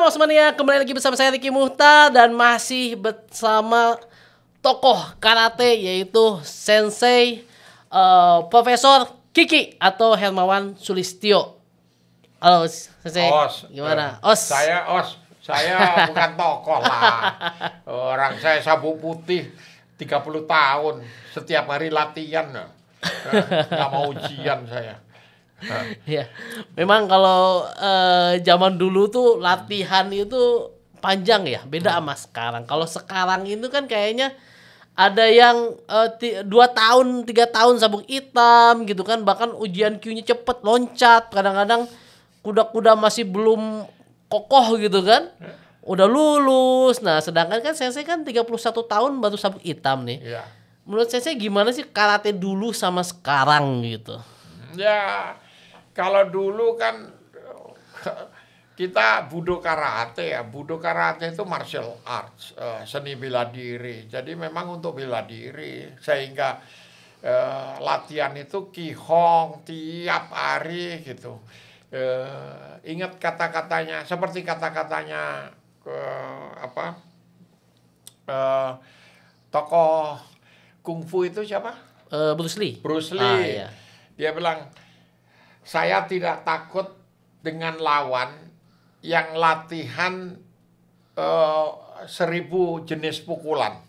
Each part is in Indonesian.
Malam Osmania, kembali lagi bersama saya Ricky Muhtar dan masih bersama tokoh karate yaitu Sensei Profesor Kiki atau Hermawan Sulistyo. Halo Sensei, gimana? Saya bukan tokoh lah. Orang saya sabuk putih 30 tahun, setiap hari latihan. Nggak mau ujian saya. Ya, memang kalau zaman dulu tuh latihan itu panjang ya, beda sama sekarang. Kalau sekarang itu kan kayaknya ada yang 2 tahun, 3 tahun sabuk hitam gitu kan, bahkan ujian Q-nya cepet, loncat. Kadang-kadang kuda-kuda masih belum kokoh gitu kan, udah lulus. Nah, sedangkan kan Sensei kan 31 tahun baru sabuk hitam nih. Ya. Menurut Sensei gimana sih karate dulu sama sekarang gitu? Ya, kalau dulu kan kita budo karate ya. Budo karate itu martial arts, seni bela diri. Jadi memang untuk bela diri, sehingga latihan itu kihong tiap hari gitu. Ingat kata-katanya, seperti kata-katanya tokoh kungfu itu siapa? Bruce Lee. Bruce Lee. Iya. Dia bilang, saya tidak takut dengan lawan yang latihan 1000 jenis pukulan.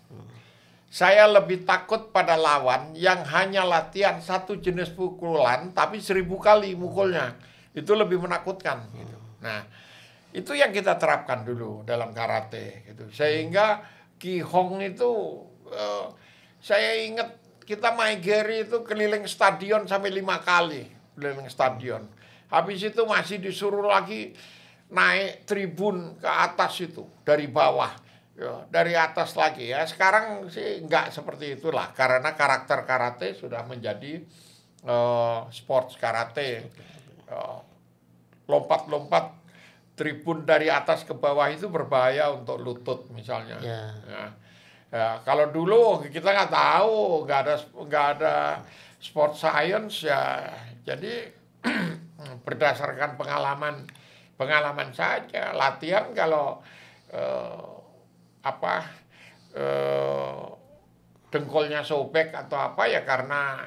Saya lebih takut pada lawan yang hanya latihan 1 jenis pukulan tapi 1000 kali mukulnya. Itu lebih menakutkan. Gitu. Nah, itu yang kita terapkan dulu dalam karate. Gitu. Sehingga Kihong itu, saya ingat kita maigeri itu keliling stadion sampai 5 kali. Keliling stadion. Habis itu masih disuruh lagi naik tribun ke atas itu. Dari bawah. Ya, dari atas lagi ya. Sekarang sih enggak seperti itulah. Karena karakter karate sudah menjadi sports karate. Lompat-lompat tribun dari atas ke bawah itu berbahaya untuk lutut misalnya. Ya. Ya, kalau dulu kita nggak tahu, nggak ada sport science ya. Jadi berdasarkan pengalaman saja. Latihan kalau dengkulnya sobek atau apa ya karena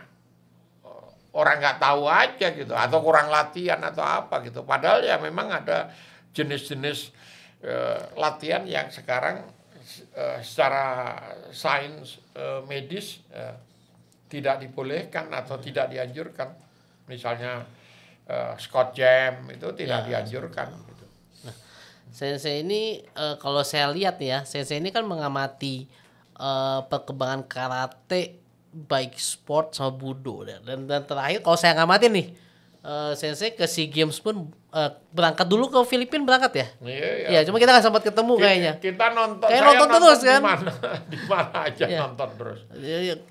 orang nggak tahu aja gitu, atau kurang latihan atau apa gitu. Padahal ya memang ada jenis-jenis latihan yang sekarang secara sains medis tidak dibolehkan atau tidak dianjurkan. Misalnya Scott Jam itu tidak dianjurkan. Gitu. Nah, Sensei ini kalau saya lihat ya, Sensei ini kan mengamati perkembangan karate baik sport sama budo dan terakhir kalau saya ngamatin nih, Sensei ke SEA Games pun berangkat dulu ke Filipina berangkat ya? Iya, cuma kita nggak sempat ketemu kayaknya. Kita nonton, kayak nonton terus kan? Di mana aja nonton terus.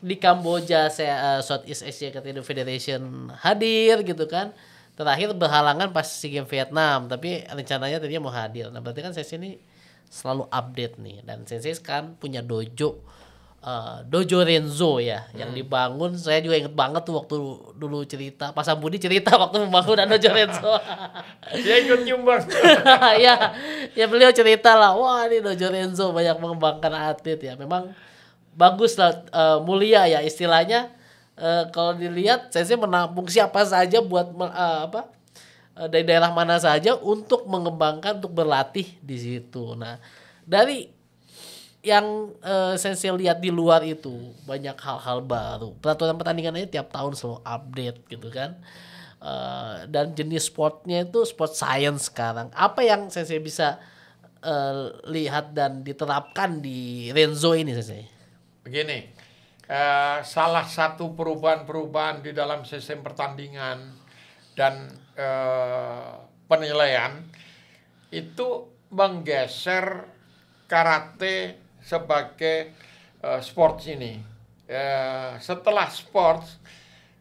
Di Kamboja saya Southeast Asia Karate Federation hadir gitu kan. Terakhir berhalangan pas SEA Games Vietnam, tapi rencananya tadinya mau hadir. Nah, berarti kan Sensei ini selalu update nih, dan Sensei kan punya dojo Renzo ya, yang dibangun. Saya juga inget banget tuh waktu dulu cerita Pak Sambudi cerita waktu membangun dojo Renzo. Dia ikut nyumbang. ya beliau cerita lah, wah ini dojo Renzo banyak mengembangkan atlet ya. Memang bagus lah, mulia ya istilahnya. Kalau dilihat Sensei menampung siapa saja buat dari daerah mana saja untuk mengembangkan, untuk berlatih di situ. Nah, dari yang Sensei lihat di luar itu banyak hal-hal baru. Peraturan pertandingannya tiap tahun selalu update gitu kan. Dan jenis sportnya itu sport science sekarang. Apa yang Sensei bisa lihat dan diterapkan di Renzo ini, Sensei? Begini, salah satu perubahan-perubahan di dalam sistem pertandingan dan penilaian itu menggeser karate sebagai sports ini. Setelah sports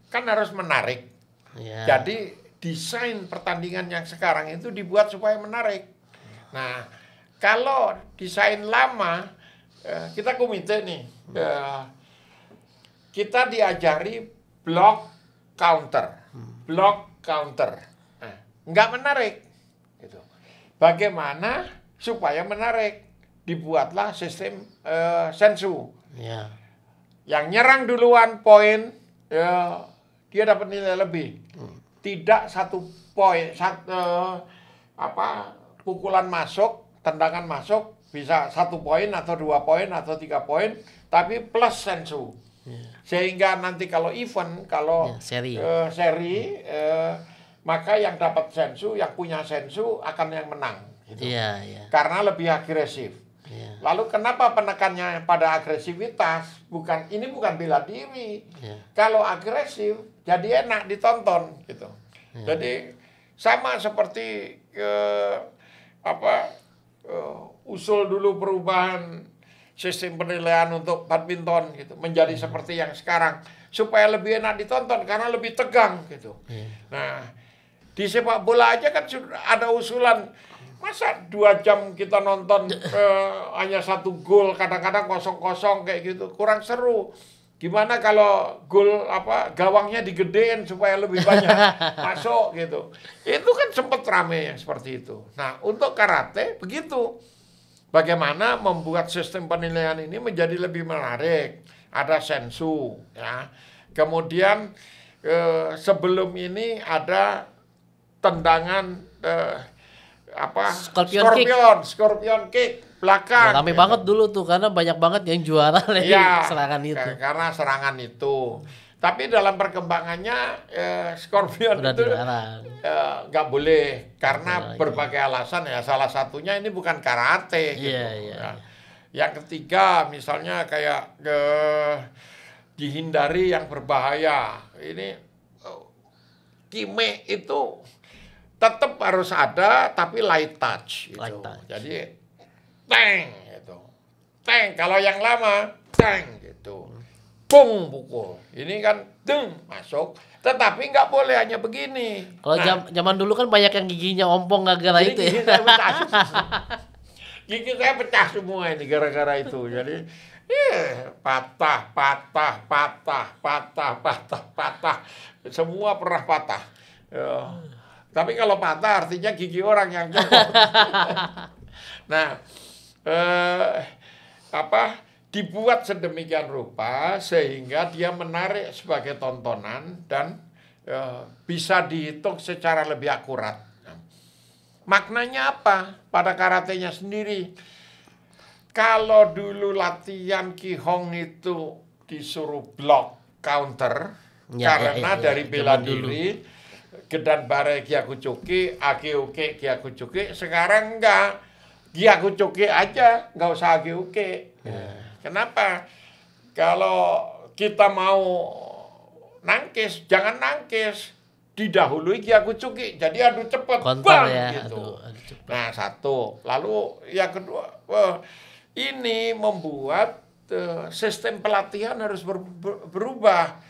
kan harus menarik. Jadi desain pertandingan yang sekarang itu dibuat supaya menarik. Nah, kalau desain lama, kita komite nih, kita diajari block counter, nggak menarik. Gitu. Bagaimana supaya menarik. Dibuatlah sistem sensu. Ya. Yang nyerang duluan poin, ya, dia dapat nilai lebih. Tidak satu poin, pukulan masuk, tendangan masuk bisa 1 poin atau 2 poin atau 3 poin, tapi plus sensu. Sehingga nanti kalau event, kalau seri, maka yang dapat sensu, yang punya sensu akan yang menang. Gitu. Iya. Karena lebih agresif. Ya. Lalu kenapa penekannya pada agresivitas? Ini bukan bela diri. Ya. Kalau agresif, jadi enak ditonton gitu. Ya. Jadi sama seperti usul dulu perubahan sistem penilaian untuk badminton gitu, menjadi seperti yang sekarang supaya lebih enak ditonton karena lebih tegang gitu. Ya. Nah, di sepak bola aja kan sudah ada usulan. Masa 2 jam kita nonton hanya 1 gol, kadang-kadang 0-0 kayak gitu, kurang seru. Gimana kalau gol gawangnya digedein supaya lebih banyak masuk gitu. Itu kan sempat rame yang seperti itu. Nah, untuk karate begitu. Bagaimana membuat sistem penilaian ini menjadi lebih menarik. Ada sensu ya. Kemudian sebelum ini ada tendangan Scorpion kick belakang. Rame banget dulu tuh karena banyak banget yang juara dari serangan itu. Karena serangan itu. Tapi dalam perkembangannya Scorpion udah itu nggak boleh karena berbagai alasan ya. Salah satunya ini bukan karate gitu. Iya. Yang ketiga misalnya kayak dihindari yang berbahaya. Ini kime itu tetap harus ada tapi light touch gitu. Light touch. Jadi teng gitu. Teng kalau yang lama teng gitu. Bung pukul. Ini kan deng masuk. Tetapi nggak boleh hanya begini. Kalau zaman dulu kan banyak yang giginya ompong gara-gara itu gigi ya. Saya pecah gigi saya pecah semua ini gara-gara itu. Jadi patah. Semua pernah patah. Tapi kalau patah artinya gigi orang yang jatuh. Nah, dibuat sedemikian rupa sehingga dia menarik sebagai tontonan dan bisa dihitung secara lebih akurat. Nah, maknanya apa pada karatenya sendiri? Kalau dulu latihan Qigong itu disuruh block counter karena dari bela diri. Gedan bare Gyakuchuki, Ageuke Gyakuchuki, sekarang enggak. Gyakuchuki aja, enggak usah Ageuke. Kenapa? Kalau kita mau nangkis, jangan nangkis. Didahului Gyakuchuki, jadi adu cepat. Bang ya, gitu. adu cepat. Nah, satu. Lalu yang kedua, ini membuat sistem pelatihan harus berubah.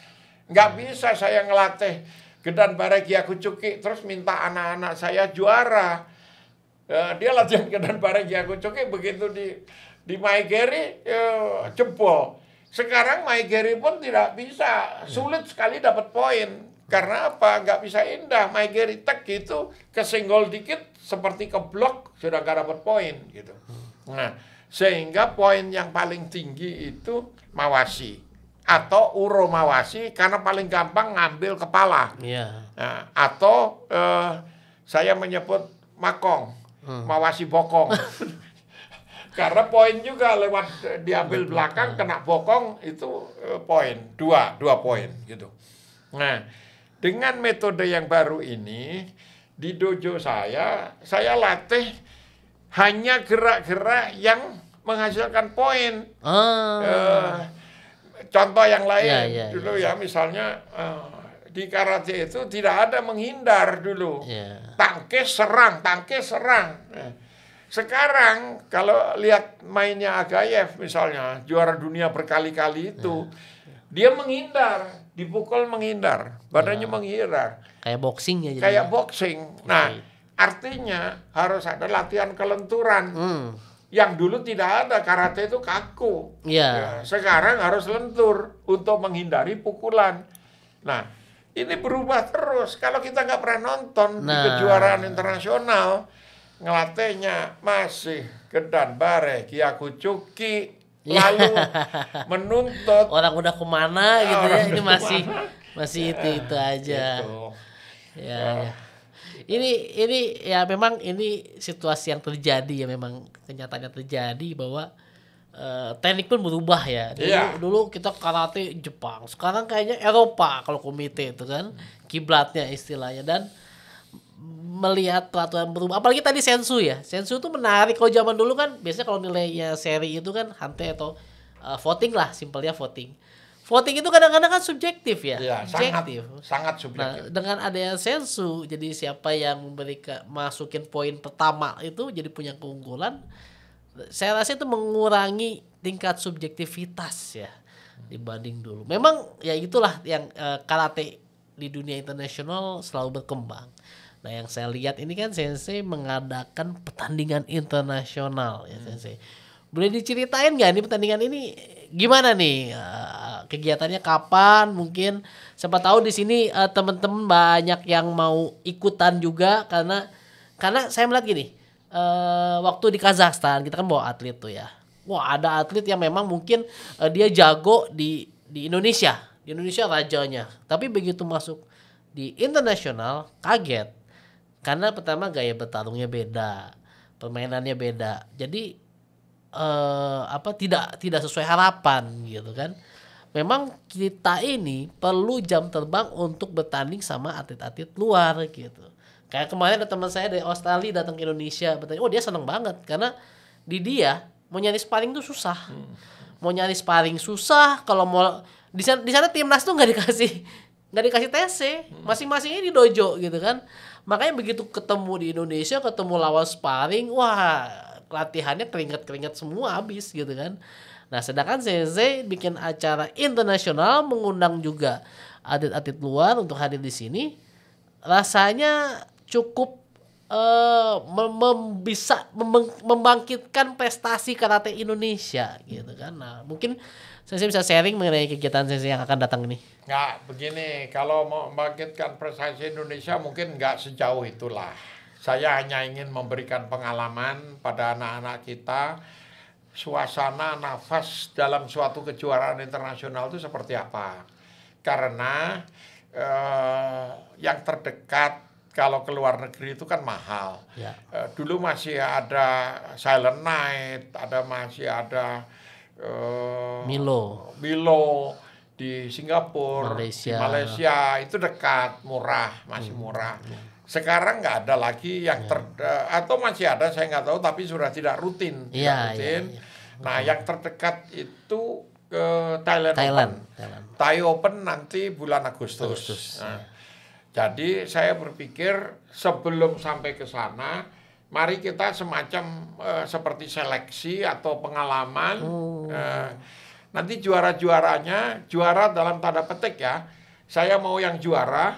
Nggak bisa saya ngelatih Gedan bare Gyakuchuki terus minta anak-anak saya juara. Dia latihan Gedan bare Gyakuchuki begitu di Maegeri jebol. Sekarang Maegeri pun tidak bisa, sulit sekali dapat poin. Karena apa? Nggak bisa indah. Maegeri tek gitu, kesenggol dikit seperti keblok sudah nggak dapat poin gitu. Nah, sehingga poin yang paling tinggi itu mawashi atau uro mawashi karena paling gampang ngambil kepala. Iya. Nah, atau saya menyebut makong, mawashi bokong. Karena poin juga lewat diambil belakang kena bokong itu poin, dua poin gitu. Nah, dengan metode yang baru ini di dojo saya latih hanya gerak-gerak yang menghasilkan poin. Contoh yang lain dulu ya, misalnya di karate itu tidak ada menghindar dulu. Tangkis serang. Sekarang kalau lihat mainnya Agayev misalnya, juara dunia berkali-kali itu, dia menghindar, dipukul menghindar, badannya menghindar. Kayak boxing ya. Kayak boxing. Nah, artinya harus ada latihan kelenturan. Yang dulu tidak ada, karate itu kaku. Ya, sekarang harus lentur untuk menghindari pukulan. Nah, ini berubah terus. Kalau kita nggak pernah nonton di kejuaraan internasional, ngelatihnya masih gedan bare kiaku cuki, lalu menuntut Orang udah kemana gitu ya, orang ini udah masih itu aja. gitu. Ya. Ini ya memang ini situasi yang terjadi ya, memang kenyataannya terjadi bahwa teknik pun berubah ya. Dulu kita karate Jepang, sekarang kayaknya Eropa kalau komite itu kan kiblatnya istilahnya. Dan melihat peraturan berubah, apalagi tadi sensu ya. Sensu tuh menarik. Kalau zaman dulu kan biasanya kalau nilainya seri itu kan hante atau voting lah, simpelnya voting. Voting itu kadang-kadang kan subjektif ya. Subjektif. Sangat Nah, subjektif. dengan adanya sensu, jadi siapa yang masukin poin pertama itu jadi punya keunggulan. Saya rasa itu mengurangi tingkat subjektivitas ya dibanding dulu. Memang ya itulah yang karate di dunia internasional selalu berkembang. Nah, yang saya lihat ini kan Sensei mengadakan pertandingan internasional ya Sensei. Boleh diceritain nggak nih pertandingan ini gimana nih, kegiatannya kapan? Mungkin siapa tahu di sini teman-teman banyak yang mau ikutan juga karena saya melihat gini, waktu di Kazakhstan kita kan bawa atlet tuh ya. Wah, ada atlet yang memang mungkin dia jago di Indonesia. Di Indonesia rajanya. Tapi begitu masuk di internasional kaget. Karena pertama gaya bertarungnya beda, permainannya beda. Jadi tidak sesuai harapan gitu kan. Memang kita ini perlu jam terbang untuk bertanding sama atlet-atlet luar gitu. Kayak kemarin ada teman saya dari Australia datang ke Indonesia bertanya, oh dia seneng banget karena di dia mau nyari sparring tuh susah. Mau nyari sparring susah, kalau mau di sana timnas tuh nggak dikasih TC, masing-masingnya di dojo gitu kan. Makanya begitu ketemu di Indonesia, ketemu lawan sparring, wah latihannya keringat semua habis gitu kan. Nah, sedangkan Sensei bikin acara internasional, mengundang juga atlet-atlet luar untuk hadir di sini, rasanya cukup bisa membangkitkan prestasi karate Indonesia gitu kan. Nah, mungkin Sensei bisa sharing mengenai kegiatan Sensei yang akan datang ini. Nggak, begini, kalau mau membangkitkan prestasi Indonesia mungkin nggak sejauh itulah. Saya hanya ingin memberikan pengalaman pada anak-anak kita, suasana, nafas dalam suatu kejuaraan internasional itu seperti apa. Karena yang terdekat kalau ke luar negeri itu kan mahal. Ya. Dulu masih ada Silent Night, masih ada Milo di Singapura, di Malaysia itu dekat, murah, masih murah. Sekarang nggak ada lagi yang atau masih ada, saya nggak tahu, tapi sudah tidak rutin. Nah, yang terdekat itu ke Thailand. Thai Open nanti bulan Agustus. Nah, jadi saya berpikir sebelum sampai ke sana, mari kita semacam seperti seleksi atau pengalaman. Nanti juara-juaranya, juara dalam tanda petik ya. Saya mau yang juara,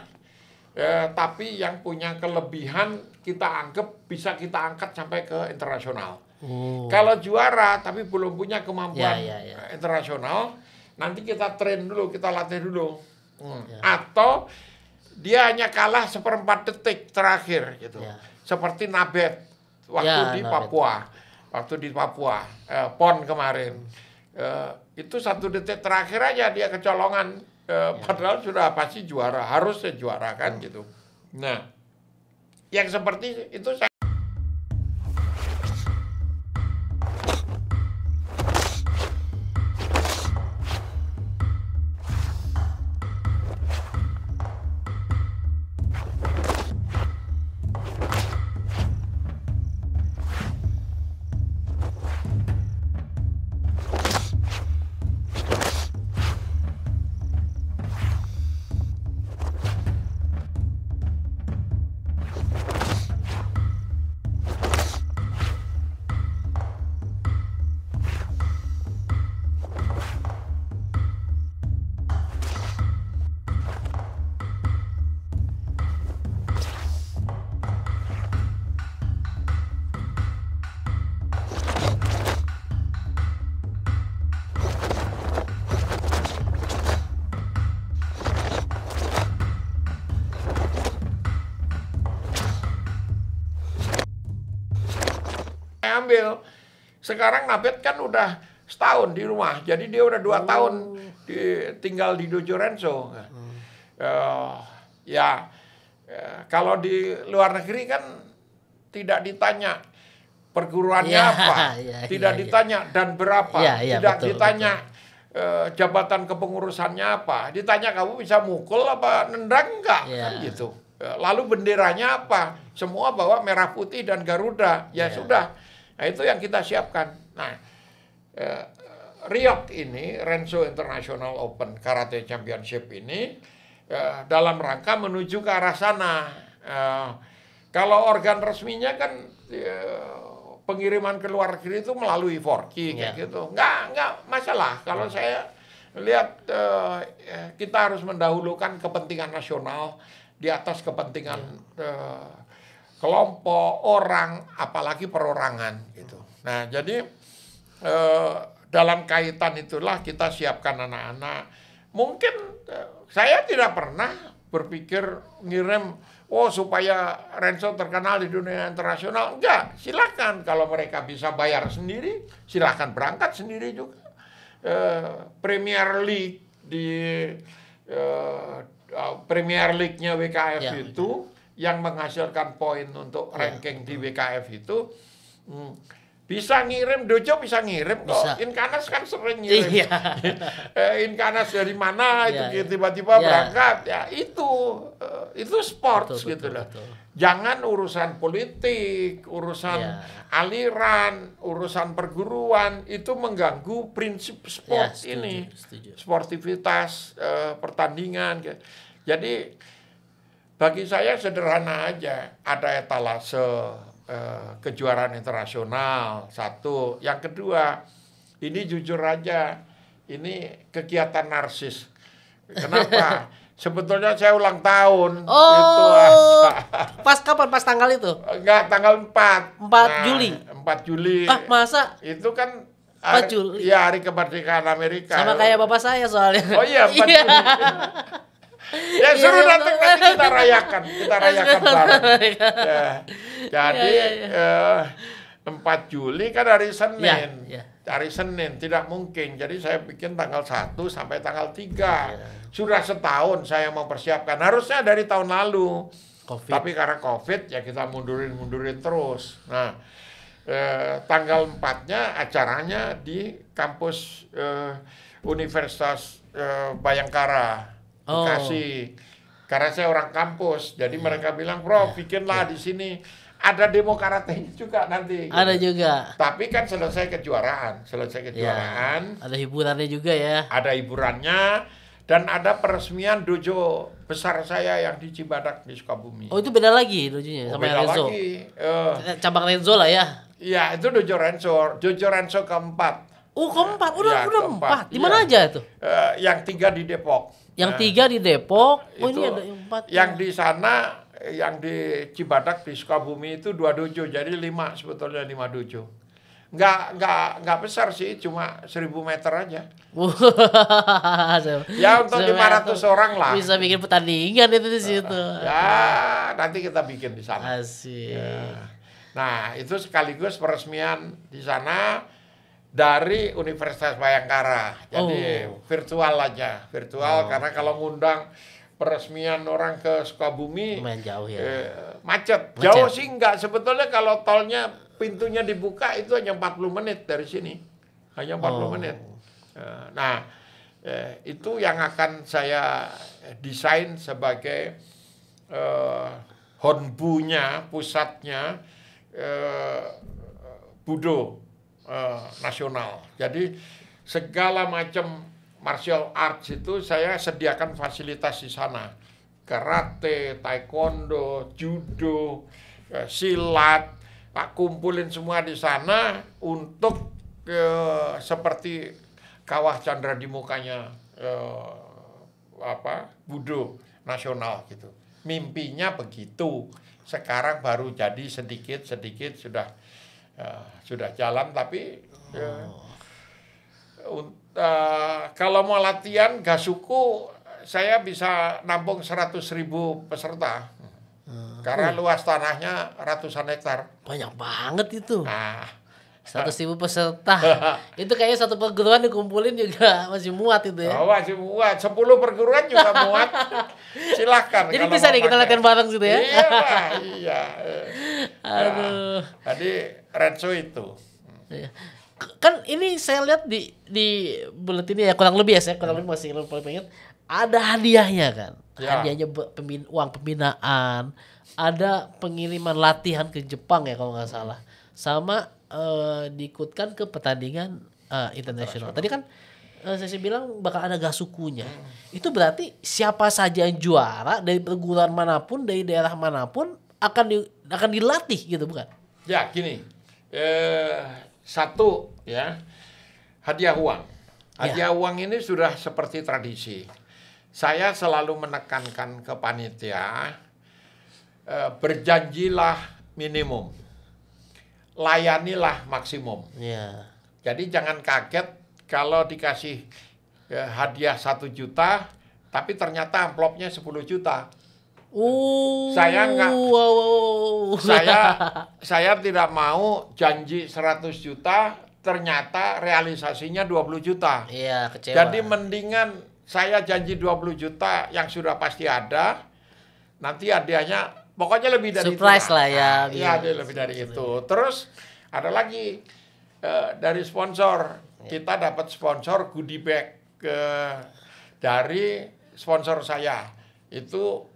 tapi yang punya kelebihan kita anggap bisa kita angkat sampai ke internasional. Kalau juara tapi belum punya kemampuan internasional, nanti kita train dulu, kita latih dulu. Atau dia hanya kalah 1/4 detik terakhir gitu. Seperti Nabet waktu di Papua. PON kemarin. Itu 1 detik terakhir aja dia kecolongan. Padahal sudah pasti juara, harusnya juara kan gitu. Nah, yang seperti itu saya saya ambil. Sekarang Nabet kan udah setahun di rumah, jadi dia udah 2 tahun tinggal di Dojo Renzo. Kalau di luar negeri kan tidak ditanya perguruannya apa, tidak ditanya dan berapa, tidak ditanya jabatan kepengurusannya apa, ditanya kamu bisa mukul apa nendang enggak, kan gitu. Lalu benderanya apa, semua bawa merah putih dan Garuda, sudah. Nah itu yang kita siapkan. Nah Riot ini, Renzo International Open Karate Championship ini dalam rangka menuju ke arah sana. Kalau organ resminya kan pengiriman ke luar negeri itu melalui Forky kayak gitu. Nggak masalah. Kalau saya lihat kita harus mendahulukan kepentingan nasional di atas kepentingan kelompok, orang, apalagi perorangan gitu. Nah, jadi dalam kaitan itulah kita siapkan anak-anak. Mungkin saya tidak pernah berpikir ngirim supaya Renzo terkenal di dunia internasional. Enggak, silakan kalau mereka bisa bayar sendiri, silakan berangkat sendiri juga. Premier League di Premier League-nya WKF itu yang menghasilkan poin untuk ranking di WKF itu bisa ngirim, Dojo bisa ngirim kok. Inkanas kan sering ngirim. Inkanas dari mana itu tiba-tiba berangkat. Ya itu sports gitu loh. Jangan urusan politik, urusan aliran, urusan perguruan itu mengganggu prinsip sports ini. Sportivitas pertandingan. Jadi bagi saya sederhana aja, ada etalase kejuaraan internasional, satu. Yang kedua, ini jujur aja, ini kegiatan narsis. Kenapa? Sebetulnya saya ulang tahun. Itu aja. Pas kapan? Pas tanggal itu? Enggak, tanggal 4. 4 Juli? 4 Juli. Masa? Itu kan 4 Juli? Iya, hari kemerdekaan Amerika. Sama kayak bapak saya soalnya. Oh iya, 4 Juli. Ya suruh datang nanti kita rayakan bareng. Jadi 4 Juli kan hari Senin. Hari Senin tidak mungkin. Jadi saya bikin tanggal 1 sampai tanggal 3. Sudah setahun saya mempersiapkan. Harusnya dari tahun lalu. COVID. Tapi karena COVID ya kita mundurin terus. Nah, tanggal 4-nya acaranya di kampus Universitas Bayangkara. Bekasi. Karena saya orang kampus, jadi mereka bilang, "Bro, bikinlah di sini." Ada demo karate juga nanti. Ada juga. Tapi kan selesai kejuaraan. Ada hiburannya juga ya. Ada hiburannya dan ada peresmian dojo besar saya yang di Cibadak di Sukabumi. Oh, itu beda lagi dojonya sama beda Renzo. Lagi. Cabang Renzo lah ya. Iya, itu dojo Renzo keempat. Keempat. Udah 4. Di mana aja itu? Yang 3 di Depok. Yang 3 di Depok. Itu, ini ada yang 4. Yang di sana, yang di Cibadak di Sukabumi itu 2 dojo, jadi 5 sebetulnya 5 dojo. Nggak besar sih, cuma 1000 meter aja. Ya untuk 500 orang lah. Bisa bikin pertandingan itu di situ. Ya nanti kita bikin di sana. Asik. Ya. Nah itu sekaligus peresmian di sana. Dari Universitas Bayangkara, jadi virtual aja, karena kalau ngundang peresmian orang ke Sukabumi, lumayan jauh ya, macet. Jauh sih enggak, sebetulnya kalau tolnya pintunya dibuka itu hanya 40 menit dari sini, hanya 40 menit. Nah, itu yang akan saya desain sebagai honbunya, pusatnya Budo nasional. Jadi segala macam martial arts itu saya sediakan fasilitas di sana. Karate, taekwondo, judo, silat, Pak kumpulin semua di sana untuk seperti kawah Chandra di mukanya Budo nasional gitu. Mimpinya begitu. Sekarang baru jadi sedikit sudah jalan, tapi kalau mau latihan Gasuku saya bisa nampung 100.000 peserta karena luas tanahnya ratusan hektar. Banyak banget itu. Nah, 100.000 peserta. Itu kayaknya satu perguruan dikumpulin juga masih muat itu ya. Oh, masih muat. 10 perguruan juga muat. Silahkan. Jadi bisa nih kita latihan bareng situ ya. Iya, iya. Aduh. Tadi Renzo itu. Iya. Kan ini saya lihat di buletin ini ya kurang lebih ya, saya kurang lebih masih paling ingat ada hadiahnya kan. Ya. Hadiahnya uang pembinaan, ada pengiriman latihan ke Jepang ya kalau nggak salah. Sama diikutkan ke pertandingan internasional. Tadi kan saya bilang bakal ada gasukunya. Itu berarti siapa saja yang juara dari perguruan manapun, dari daerah manapun akan dilatih gitu bukan? Ya, gini. Satu ya, hadiah uang. Hadiah uang ini sudah seperti tradisi. Saya selalu menekankan ke panitia, berjanjilah minimum, layanilah maksimum. Iya. Jadi jangan kaget kalau dikasih hadiah 1 juta, tapi ternyata amplopnya 10 juta. Saya nggak, saya tidak mau janji 100 juta, ternyata realisasinya 20 juta. Iya, kecewa. Jadi mendingan saya janji 20 juta yang sudah pasti ada, nanti hadiahnya pokoknya lebih dari surprise itu lah ya. Iya, lebih dari itu. Terus ada lagi dari sponsor. Kita dapat sponsor goodie bag dari sponsor saya. Itu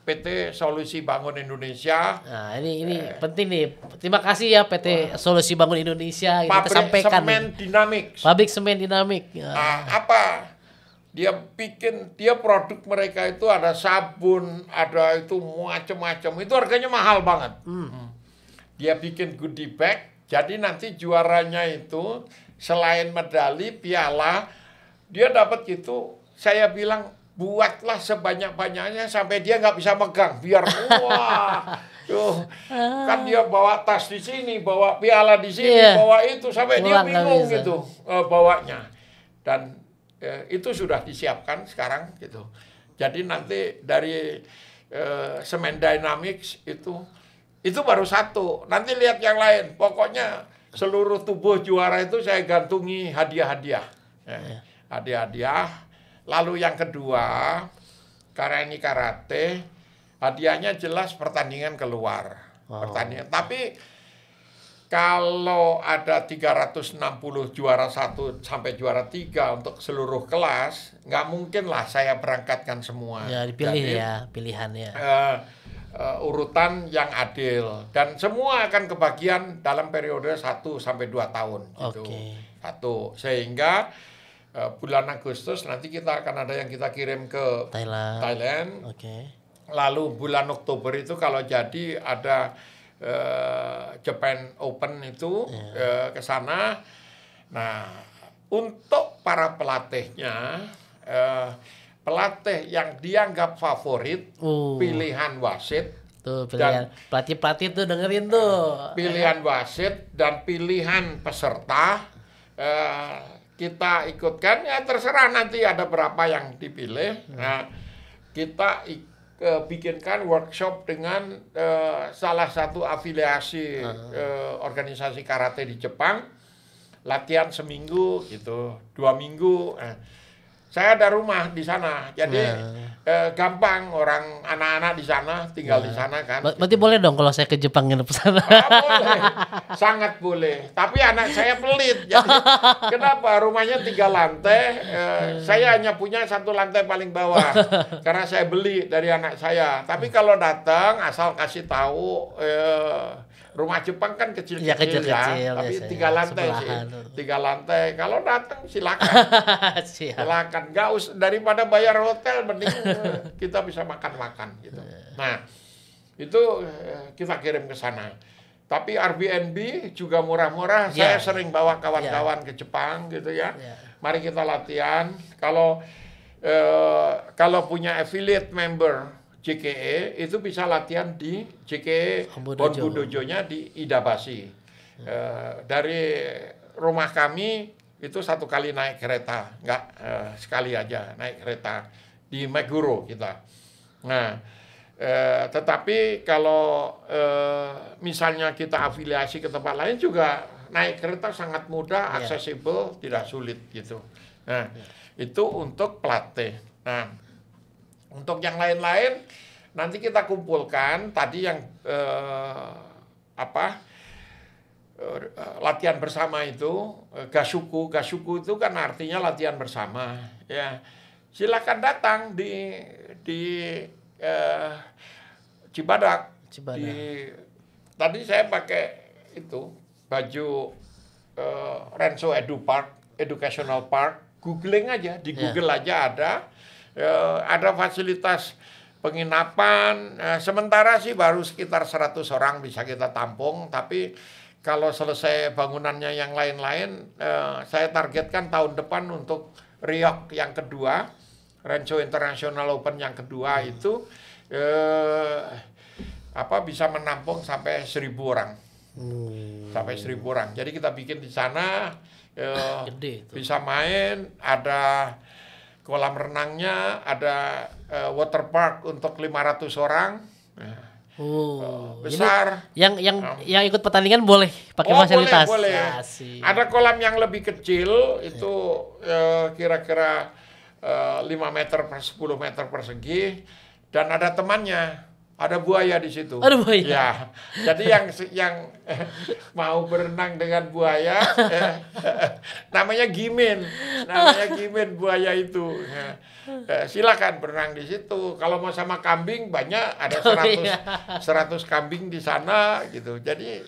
PT Solusi Bangun Indonesia. Nah, ini penting nih. Terima kasih ya PT Solusi Bangun Indonesia. Kita Pabrik sampaikan Semen Dynamics. Pabrik Semen Dinamik. Apa? Dia produk mereka itu ada sabun, ada itu macam-macam. Itu harganya mahal banget. Dia bikin goodie bag. Jadi nanti juaranya itu selain medali, piala, dia dapat gitu. Saya bilang buatlah sebanyak-banyaknya sampai dia nggak bisa megang, biar wah, kan dia bawa tas di sini, bawa piala di sini, bawa itu sampai dia bingung gitu bawanya. Dan itu sudah disiapkan sekarang gitu. Jadi nanti dari Semen Dynamics itu baru satu. Nanti lihat yang lain. Pokoknya seluruh tubuh juara itu saya gantungi hadiah-hadiah, hadiah-hadiah. Lalu yang kedua, karena ini karate, hadiahnya jelas pertandingan keluar. Pertandingan. Tapi kalau ada 360 juara 1 sampai juara 3 untuk seluruh kelas, nggak mungkin lah saya berangkatkan semua. Ya, dipilih. Jadi, ya, pilihannya. Urutan yang adil. Dan semua akan kebagian dalam periode 1 sampai 2 tahun. Gitu. Satu. Sehingga bulan Agustus nanti kita akan ada yang kita kirim ke Thailand. Lalu bulan Oktober itu kalau jadi ada Japan Open itu ke sana. Nah, untuk para pelatihnya, pelatih yang dianggap favorit, pilihan wasit. Tuh, pilihan pelatih-pelatih tuh dengerin tuh. Pilihan wasit dan pilihan peserta kita ikutkan, ya terserah nanti ada berapa yang dipilih. Nah, kita bikinkan workshop dengan salah satu afiliasi organisasi karate di Jepang, latihan seminggu gitu, 2 minggu. Saya ada rumah di sana, jadi gampang orang anak-anak di sana tinggal di sana kan. Berarti boleh dong kalau saya ke Jepang nginep sana. Boleh, sangat boleh. Tapi anak saya pelit. Jadi, kenapa rumahnya 3 lantai? Saya hanya punya 1 lantai paling bawah karena saya beli dari anak saya. Tapi kalau datang asal kasih tahu. Rumah Jepang kan kecil-kecil ya, tapi 3 lantai sih. 3 lantai. Kalau datang silakan. Silakan. Nggak usah, daripada bayar hotel, mending kita bisa makan-makan gitu. Nah, itu kita kirim ke sana. Tapi Airbnb juga murah-murah. Saya sering bawa kawan-kawan ke Jepang gitu ya. Mari kita latihan. Kalau punya affiliate member JKE itu bisa latihan di JKE Honbu Dojo-nya di Idabashi. Dari rumah kami itu 1 kali naik kereta, nggak sekali aja naik kereta di Meguro kita. Nah, tetapi kalau misalnya kita afiliasi ke tempat lain juga naik kereta sangat mudah, aksesibel, tidak sulit gitu. Nah, itu untuk pelatih. Nah, untuk yang lain-lain nanti kita kumpulkan tadi yang latihan bersama itu, Gashuku itu kan artinya latihan bersama. Ya, silakan datang di Cibadak. Tadi saya pakai itu baju Renzo Educational Park. Googling aja, di Google aja ada fasilitas penginapan. Sementara sih baru sekitar 100 orang bisa kita tampung, tapi kalau selesai bangunannya yang lain-lain, saya targetkan tahun depan untuk Riok yang kedua, Renzo International Open yang kedua itu bisa menampung sampai 1.000 orang. Sampai 1.000 orang. Jadi kita bikin di sana bisa main, ada kolam renangnya, ada water park untuk 500 orang. Besar. Yang ikut pertandingan boleh pakai fasilitas. Boleh. Ada kolam yang lebih kecil itu kira-kira 5 meter per 10 meter persegi, dan ada temannya. Ada buaya di situ. Ada buaya. Ya. Jadi yang mau berenang dengan buaya namanya gimin. Namanya gimin buaya itu. Silakan berenang di situ. Kalau mau sama kambing banyak, ada 100 kambing di sana gitu. Jadi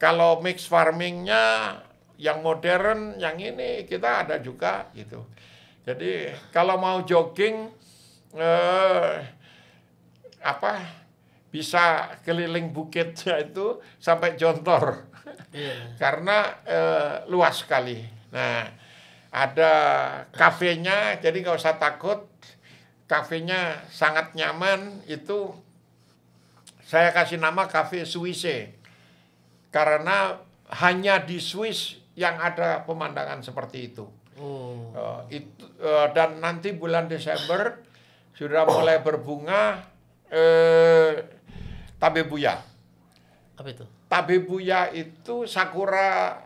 kalau mix farmingnya yang modern, yang ini kita ada juga gitu. Jadi kalau mau jogging bisa keliling bukitnya itu sampai Jontor. Karena luas sekali. Nah, ada kafenya, jadi nggak usah takut. Kafenya sangat nyaman. Itu saya kasih nama Cafe Suisse, karena hanya di Swiss yang ada pemandangan seperti itu. Dan nanti bulan Desember sudah mulai berbunga tabebuya. Apa itu? Tabebuya itu sakura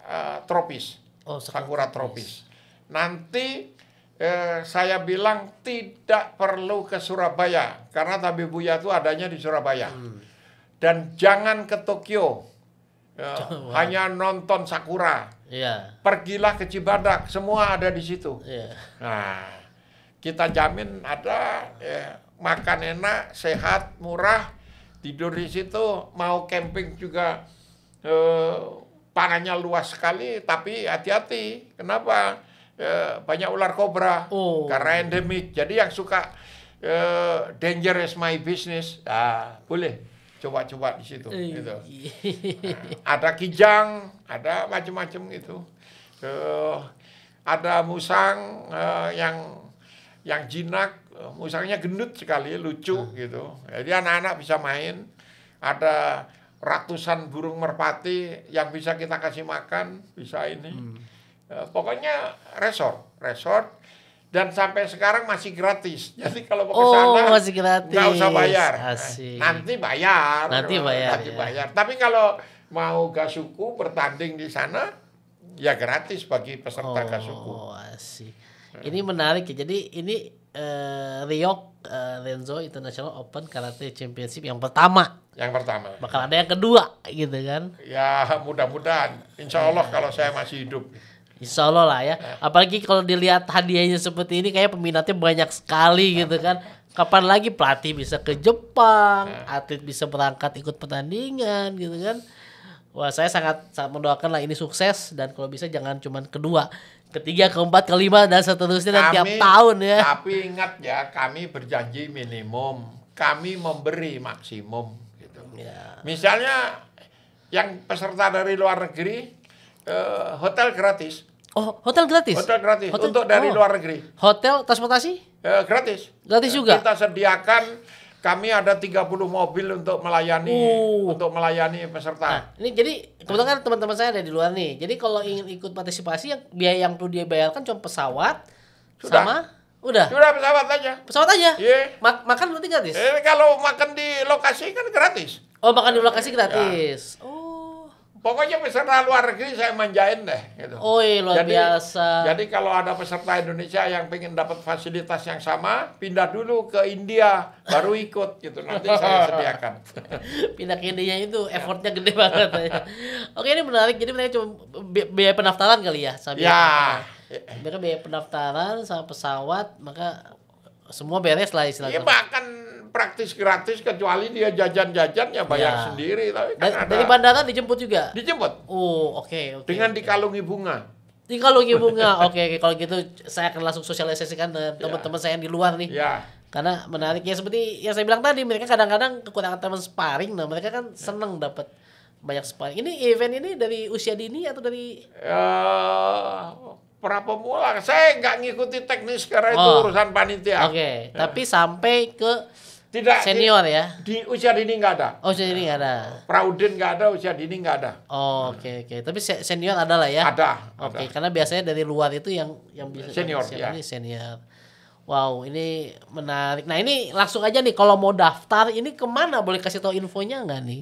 tropis. Sakura tropis. Nanti saya bilang tidak perlu ke Surabaya, karena tabebuya itu adanya di Surabaya. Dan jangan ke Tokyo. Hanya nonton sakura. Pergilah ke Cibadak, semua ada di situ. Nah, kita jamin ada makan enak, sehat, murah, tidur di situ. Mau camping juga panahnya luas sekali, tapi hati-hati. Kenapa? Banyak ular kobra karena endemik. Jadi yang suka dangerous my business, boleh coba-coba di situ. Gitu. Ada kijang, ada macam-macam gitu. Ada musang yang jinak, musangnya gendut sekali, lucu gitu. Jadi anak-anak bisa main. Ada ratusan burung merpati yang bisa kita kasih makan, bisa ini. Pokoknya resort. Dan sampai sekarang masih gratis. Jadi kalau mau ke sana masih gratis. Nggak usah bayar. Asik. Nanti bayar. Bayar. Tapi kalau mau Gashuku bertanding di sana, ya gratis bagi peserta Gashuku. Asik. Ini menarik ya. Jadi ini Riok Renzo International Open Karate Championship yang pertama. Bakal ada yang kedua gitu kan. Ya mudah-mudahan. Insya Allah kalau saya masih hidup. Insya Allah lah ya. Apalagi kalau dilihat hadiahnya seperti ini, kayak peminatnya banyak sekali gitu kan. Kapan lagi pelatih bisa ke Jepang, atlet bisa berangkat ikut pertandingan gitu kan. Wah, saya sangat mendoakan lah ini sukses, dan kalau bisa jangan cuma kedua, ketiga, keempat, kelima, dan seterusnya, dan tiap tahun ya. Tapi ingat ya, kami berjanji minimum, kami memberi maksimum gitu. Misalnya yang peserta dari luar negeri, hotel gratis. Hotel gratis? Hotel gratis untuk dari luar negeri. Hotel, transportasi? Gratis. Gratis juga? Kita sediakan, kami ada 30 mobil untuk melayani peserta. Nah, ini jadi kebetulan kan teman-teman saya ada di luar nih. Jadi kalau ingin ikut partisipasi, yang biaya yang perlu dia bayarkan cuma pesawat. Sama udah pesawat aja. Pesawat aja? Iya. Makan berarti gratis? Kalau makan di lokasi kan gratis. Makan di lokasi gratis. Pokoknya peserta luar negeri saya manjain deh. Gitu. Oh luar biasa. Jadi kalau ada peserta Indonesia yang pengen dapat fasilitas yang sama, pindah dulu ke India, baru ikut gitu. Nanti saya sediakan. Pindah ke India itu effortnya gede banget. Ya. Oke, ini menarik. Jadi mereka cuma biaya pendaftaran kali ya? Ya. Mereka biaya pendaftaran sama pesawat, maka semua beres lah istilahnya. Ya bahkan praktis gratis kecuali dia jajan-jajan ya bayar sendiri. Tapi kan dari bandara dijemput juga? Dijemput. Oh oke. Dengan dikalungi bunga. Dikalungi bunga. Oke, kalau gitu saya akan langsung sosialisasikan teman-teman saya yang di luar nih. Ya. Karena menarik ya seperti yang saya bilang tadi, mereka kadang-kadang kekurangan teman sparring. Nah mereka kan seneng dapat banyak sparring. Ini event ini dari usia dini atau dari? Pemula. Saya nggak ngikuti teknis karena itu urusan panitia. Oke. Tapi sampai ke senior ya? Di usia dini nggak ada. Oh, usia dini nggak ada. Praudin nggak ada, usia dini nggak ada. Oh, oke. Tapi senior ada lah ya? Ada. Oke, karena biasanya dari luar itu yang bisa senior. Ini senior. Wow, ini menarik. Nah, ini langsung aja nih, kalau mau daftar, ini kemana? Boleh kasih tahu infonya nggak nih?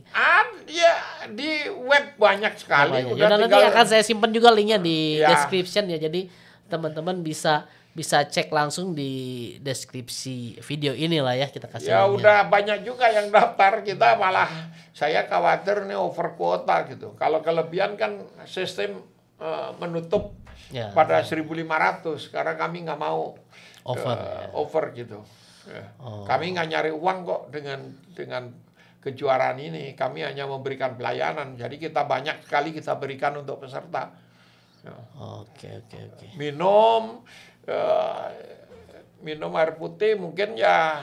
Ya, di web banyak sekali. Udah nanti akan saya simpan juga linknya di description ya. Jadi teman-teman bisa cek langsung di deskripsi video inilah ya, kita kasih. Ya udah banyak juga yang daftar, kita malah saya khawatir nih over kuota gitu. Kalau kelebihan kan sistem menutup pada 1.500 karena kami nggak mau over gitu. Kami nggak nyari uang kok dengan kejuaraan ini. Kami hanya memberikan pelayanan. Jadi kita banyak sekali kita berikan untuk peserta. Oke. Minum air putih mungkin ya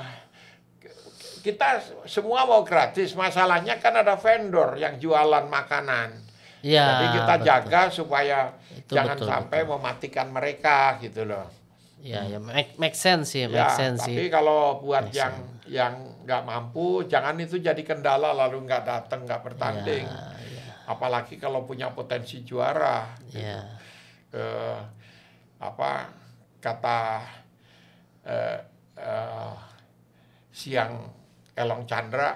kita semua mau gratis. Masalahnya kan ada vendor yang jualan makanan. Ya, jadi kita jaga supaya jangan sampai mematikan mereka gitu loh. Ya, make sense sih, Tapi kalau buat yang nggak mampu, jangan itu jadi kendala lalu nggak datang, nggak bertanding. Apalagi kalau punya potensi juara. Kata Siang Elong Chandra,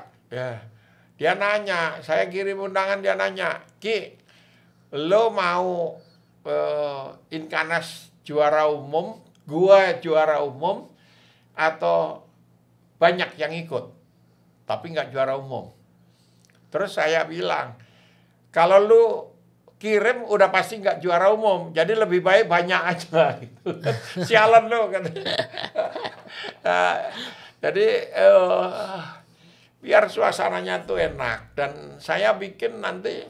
dia nanya, saya kirim undangan, dia nanya, Ki, lo mau Inkanas juara umum, gua juara umum, atau banyak yang ikut, tapi nggak juara umum. Terus saya bilang, kalau lu kirim udah pasti nggak juara umum, jadi lebih baik banyak aja. Gitu. Sialan lu kan. Jadi biar suasananya tuh enak, dan saya bikin nanti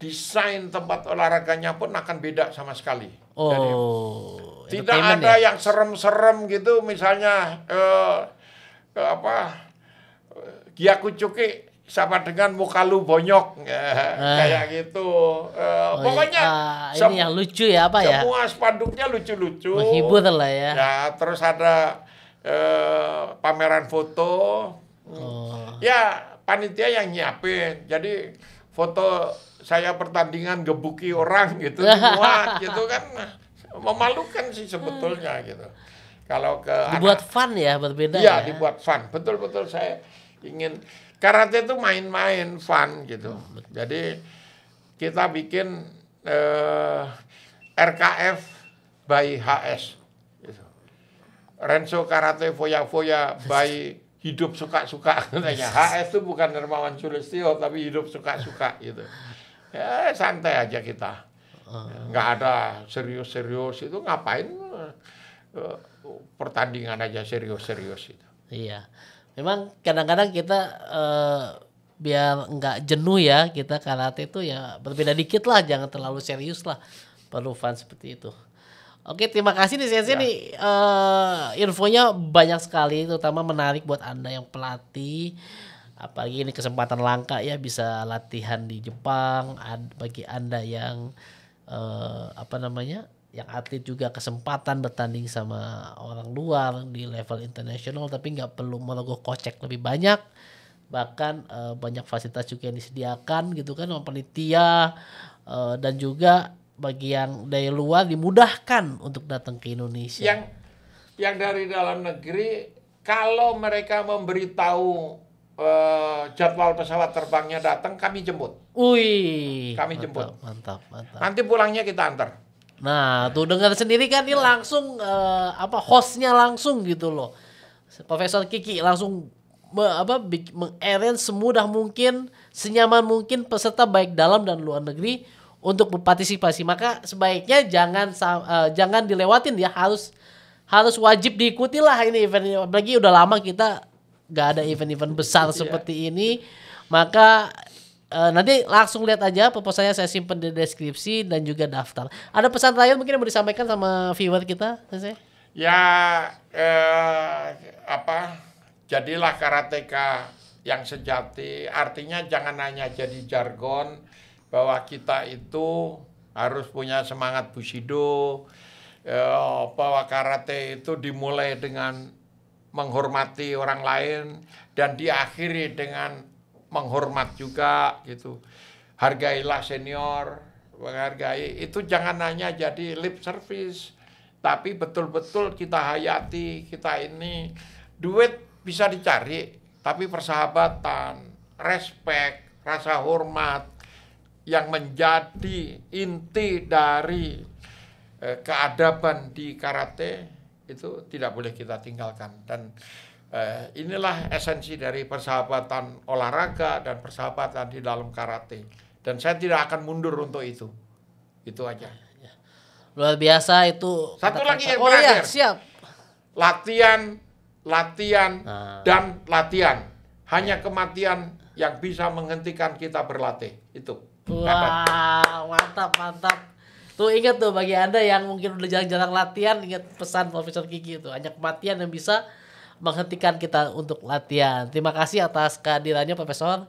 desain tempat olahraganya pun akan beda sama sekali. Jadi, tidak ada yang serem-serem gitu, misalnya Gyakucuki sama dengan muka lu bonyok kayak gitu. Pokoknya ini yang lucu ya semua spanduknya lucu-lucu. Menghibur lah ya. Ya, terus ada pameran foto. Ya, panitia yang nyiapin. Jadi foto saya pertandingan gebuki orang gitu dimuat gitu kan. Memalukan sih sebetulnya gitu. Kalau dibuat fun ya, berbeda ya. Iya, dibuat fun. Betul-betul saya ingin karate itu main-main fun gitu. Jadi kita bikin RKF by HS gitu. Renzo Karate Foya-Foya by Hidup Suka-Suka katanya. HS itu bukan Hermawan Sulistyo tapi Hidup Suka-Suka gitu. Ya santai aja kita. Nggak ada serius-serius, itu ngapain pertandingan aja serius-serius itu. Iya. Memang kadang-kadang kita biar nggak jenuh ya, kita karate itu ya berbeda dikit lah, jangan terlalu serius lah, perlu fun seperti itu. Oke, terima kasih nih Sensei nih, infonya banyak sekali, terutama menarik buat Anda yang pelatih, apalagi ini kesempatan langka ya bisa latihan di Jepang. Bagi Anda yang yang atlet juga kesempatan bertanding sama orang luar di level internasional, tapi nggak perlu merogoh kocek lebih banyak, bahkan banyak fasilitas juga yang disediakan gitu kan sama panitia, dan juga bagi yang dari luar dimudahkan untuk datang ke Indonesia. Yang dari dalam negeri, kalau mereka memberitahu jadwal pesawat terbangnya datang, kami jemput. Wih, Kami mantap, jemput. mantap, mantap. Nanti pulangnya kita antar. Nah, tuh dengar sendiri kan ini langsung hostnya langsung gitu loh. Profesor Kiki langsung meng-arrange semudah mungkin, senyaman mungkin peserta baik dalam dan luar negeri untuk berpartisipasi. Maka sebaiknya jangan dilewatin ya, harus wajib diikuti lah ini event. Apalagi udah lama kita nggak ada event-event besar seperti ini. Maka nanti langsung lihat aja proposalnya, saya simpan di deskripsi dan juga daftar. Ada pesan terakhir mungkin yang mau disampaikan sama viewer kita, Sensei? Ya, jadilah karateka yang sejati. Artinya jangan hanya jadi jargon bahwa kita itu harus punya semangat Bushido, bahwa karate itu dimulai dengan menghormati orang lain dan diakhiri dengan menghormat juga gitu. Hargailah senior, menghargai. Itu jangan hanya jadi lip service, tapi betul-betul kita hayati. Kita ini duit bisa dicari, tapi persahabatan, respect, rasa hormat yang menjadi inti dari keadaban di karate itu tidak boleh kita tinggalkan. Dan inilah esensi dari persahabatan olahraga dan persahabatan di dalam karate. Dan saya tidak akan mundur untuk itu. Itu aja. Luar biasa itu. Satu lagi yang oh terakhir. Iya, siap. Latihan, dan latihan. Hanya kematian yang bisa menghentikan kita berlatih. Itu. Wah, mantap, mantap. Tuh ingat tuh bagi Anda yang mungkin udah jarang-jarang latihan, ingat pesan Profesor Kiki itu. Hanya kematian yang bisa menghentikan kita untuk latihan. Terima kasih atas kehadirannya Profesor.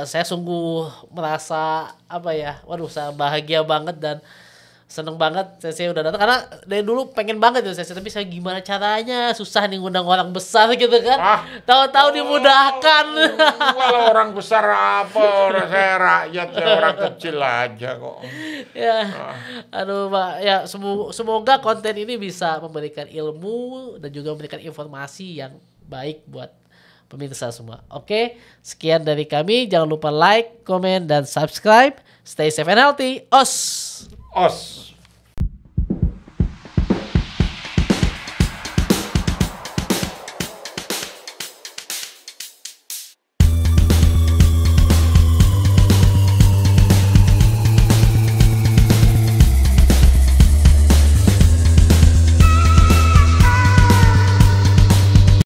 Saya sungguh merasa saya bahagia banget dan seneng banget saya udah datang karena dari dulu pengen banget ya saya, tapi saya gimana caranya, susah nih ngundang orang besar gitu kan. Tahu-tahu dimudahkan. Kalau orang besar apa, saya rakyat, orang kecil aja kok. Ya. Aduh, Pak. Ya, semoga konten ini bisa memberikan ilmu dan juga memberikan informasi yang baik buat pemirsa semua. Oke, sekian dari kami. Jangan lupa like, comment, dan subscribe. Stay safe and healthy. Os.